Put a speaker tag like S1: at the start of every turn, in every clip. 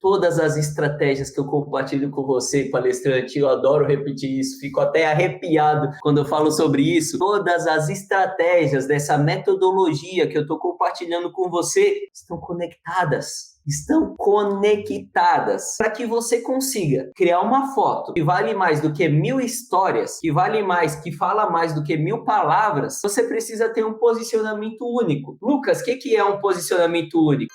S1: todas as estratégias que eu compartilho com você, palestrante, eu adoro repetir isso, fico até arrepiado quando eu falo sobre isso. Todas as estratégias dessa metodologia que eu estou compartilhando com você estão conectadas para que você consiga criar uma foto que vale mais do que 1000 histórias, que fala mais do que 1000 palavras. Você precisa ter um posicionamento único. Lucas, o que é um posicionamento único?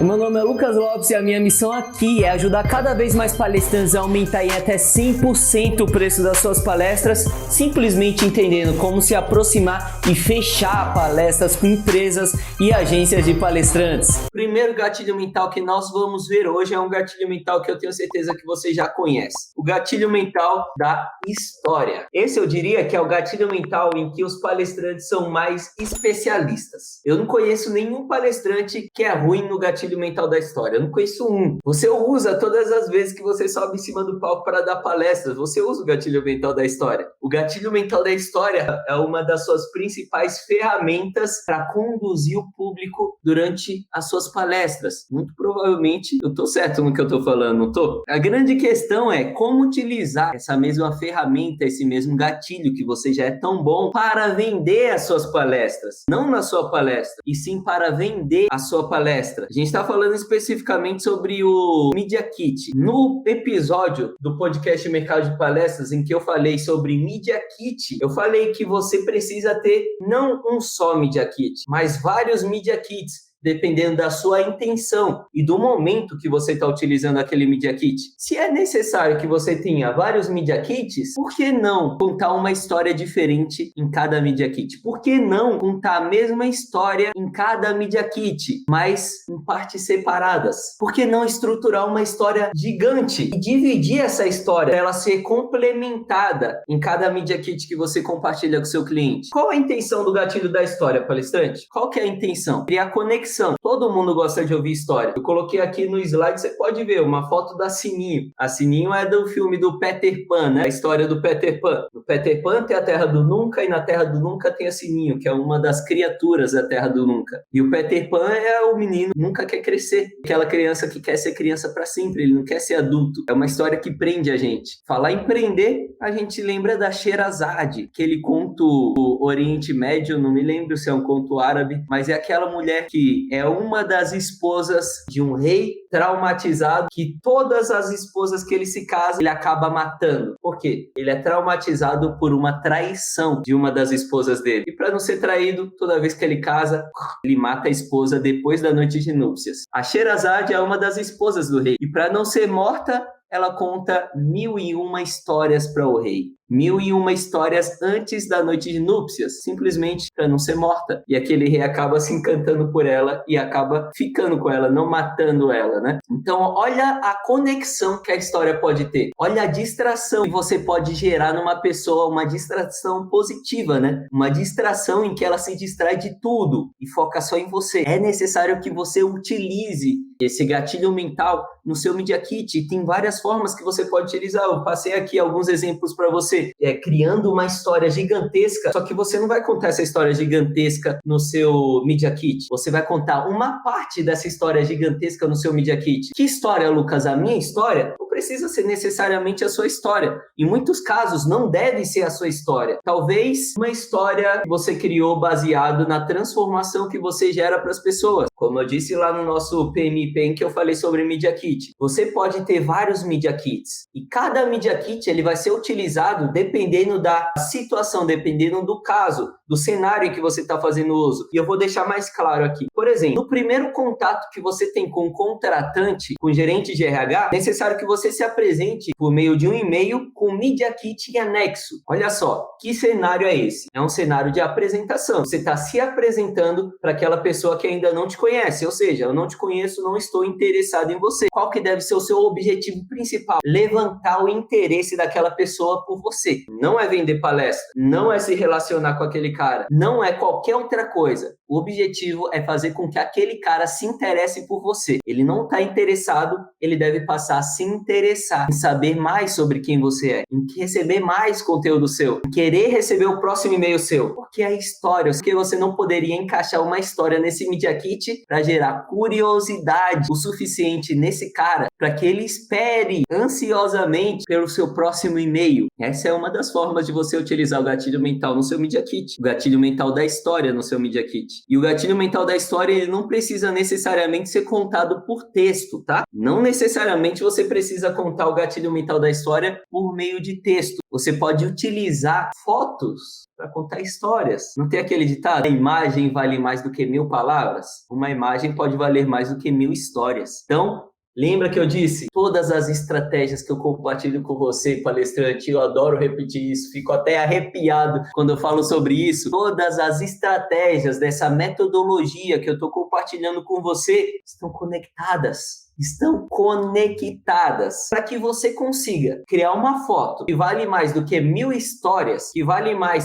S2: O meu nome é Lucas Lopes e a minha missão aqui é ajudar cada vez mais palestrantes a aumentar em até 100% o preço das suas palestras, simplesmente entendendo como se aproximar e fechar palestras com empresas e agências de palestrantes.
S1: O primeiro gatilho mental que nós vamos ver hoje é um gatilho mental que eu tenho certeza que você já conhece. O gatilho mental da história. Esse eu diria que é o gatilho mental em que os palestrantes são mais especialistas. Eu não conheço nenhum palestrante que é ruim no gatilho mental da história. Eu não conheço um. Você usa todas as vezes que você sobe em cima do palco para dar palestras. Você usa o gatilho mental da história. O gatilho mental da história é uma das suas principais ferramentas para conduzir o público durante as suas palestras. Muito provavelmente eu tô certo no que eu tô falando, não tô? A grande questão é como utilizar essa mesma ferramenta, esse mesmo gatilho que você já é tão bom para vender as suas palestras. Não na sua palestra, e sim para vender a sua palestra. A gente está falando especificamente sobre o Media Kit. No episódio do podcast Mercado de Palestras, em que eu falei sobre Media Kit, eu falei que você precisa ter não um só Media Kit, mas vários Media Kits, dependendo da sua intenção e do momento que você está utilizando aquele Media Kit. Se é necessário que você tenha vários Media Kits, por que não contar uma história diferente em cada Media Kit? Por que não contar a mesma história em cada Media Kit, mas em partes separadas? Por que não estruturar uma história gigante e dividir essa história para ela ser complementada em cada Media Kit que você compartilha com o seu cliente? Qual a intenção do gatilho da história, palestrante? Qual que é a intenção? Criar conexão. Todo mundo gosta de ouvir história. Eu coloquei aqui no slide, você pode ver, uma foto da Sininho. A Sininho é do filme do Peter Pan, né? A história do Peter Pan. No Peter Pan tem a Terra do Nunca e na Terra do Nunca tem a Sininho, que é uma das criaturas da Terra do Nunca. E o Peter Pan é o menino que nunca quer crescer. Aquela criança que quer ser criança para sempre, ele não quer ser adulto. É uma história que prende a gente. Falar em prender, a gente lembra da Sherazade, aquele conto do Oriente Médio, não me lembro se é um conto árabe, mas é aquela mulher que é uma das esposas de um rei traumatizado, que todas as esposas que ele se casa, ele acaba matando. Por quê? Ele é traumatizado por uma traição de uma das esposas dele. E para não ser traído, toda vez que ele casa, ele mata a esposa depois da noite de núpcias. A Sherazade é uma das esposas do rei. E para não ser morta, ela conta 1001 histórias para o rei. 1001 histórias antes da noite de núpcias, simplesmente para não ser morta. E aquele rei acaba se encantando por ela e acaba ficando com ela, não matando ela, né? Então, olha a conexão que a história pode ter. Olha a distração que você pode gerar numa pessoa, uma distração positiva, né? Uma distração em que ela se distrai de tudo e foca só em você. É necessário que você utilize esse gatilho mental no seu Media Kit. E tem várias formas que você pode utilizar. Eu passei aqui alguns exemplos para você. Criando uma história gigantesca, só que você não vai contar essa história gigantesca no seu Media Kit. Você vai contar uma parte dessa história gigantesca no seu Media Kit. Que história, Lucas? A minha história? Não precisa ser necessariamente a sua história. Em muitos casos, não deve ser a sua história. Talvez uma história que você criou baseado na transformação que você gera para as pessoas. Como eu disse lá no nosso PMI Pen, que eu falei sobre Media Kit. Você pode ter vários Media Kits. E cada Media Kit ele vai ser utilizado dependendo da situação, dependendo do caso, do cenário em que você está fazendo uso. E eu vou deixar mais claro aqui. Por exemplo, no primeiro contato que você tem com o contratante, com o gerente de RH, é necessário que você se apresente por meio de um e-mail com o Media Kit em anexo. Olha só, que cenário é esse? É um cenário de apresentação. Você está se apresentando para aquela pessoa que ainda não te conhece. Ou seja, eu não te conheço, não estou interessado em você. Qual que deve ser o seu objetivo principal? Levantar o interesse daquela pessoa por você. Não é vender palestra, não é se relacionar com aquele cara, não é qualquer outra coisa. O objetivo é fazer com que aquele cara se interesse por você. Ele não está interessado, ele deve passar a se interessar em saber mais sobre quem você é, em receber mais conteúdo seu, em querer receber o próximo e-mail seu. Porque a história, porque você não poderia encaixar uma história nesse Media Kit suficiente para gerar curiosidade o suficiente nesse cara para que ele espere ansiosamente pelo seu próximo e-mail. Essa é uma das formas de você utilizar o gatilho mental no seu Media Kit. O gatilho mental da história no seu Media Kit. E o gatilho mental da história, ele não precisa necessariamente ser contado por texto, tá? Não necessariamente você precisa contar o gatilho mental da história por meio de texto. Você pode utilizar fotos para contar histórias. Não tem aquele ditado? A imagem vale mais do que 1000 palavras? Uma imagem pode valer mais do que 1000 histórias. Então, lembra que eu disse? Todas as estratégias que eu compartilho com você, palestrante, eu adoro repetir isso, fico até arrepiado quando eu falo sobre isso. Todas as estratégias dessa metodologia que eu estou compartilhando com você estão conectadas. Estão conectadas para que você consiga criar uma foto que vale mais do que 1000 histórias,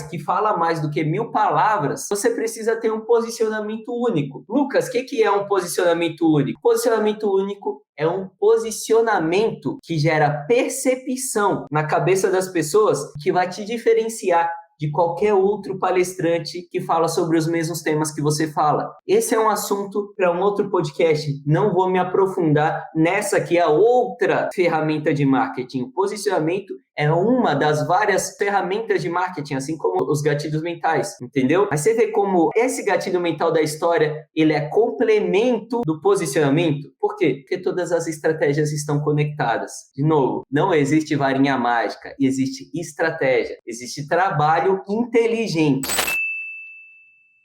S1: que fala mais do que 1000 palavras. Você precisa ter um posicionamento único. Lucas, o que é um posicionamento único? Posicionamento único é um posicionamento que gera percepção na cabeça das pessoas, que vai te diferenciar de qualquer outro palestrante que fala sobre os mesmos temas que você fala. Esse é um assunto para um outro podcast. Não vou me aprofundar nessa que é a outra ferramenta de marketing. O posicionamento é uma das várias ferramentas de marketing, assim como os gatilhos mentais, entendeu? Mas você vê como esse gatilho mental da história, ele é complemento do posicionamento. Por quê? Porque todas as estratégias estão conectadas. De novo, não existe varinha mágica, existe estratégia, existe trabalho inteligente.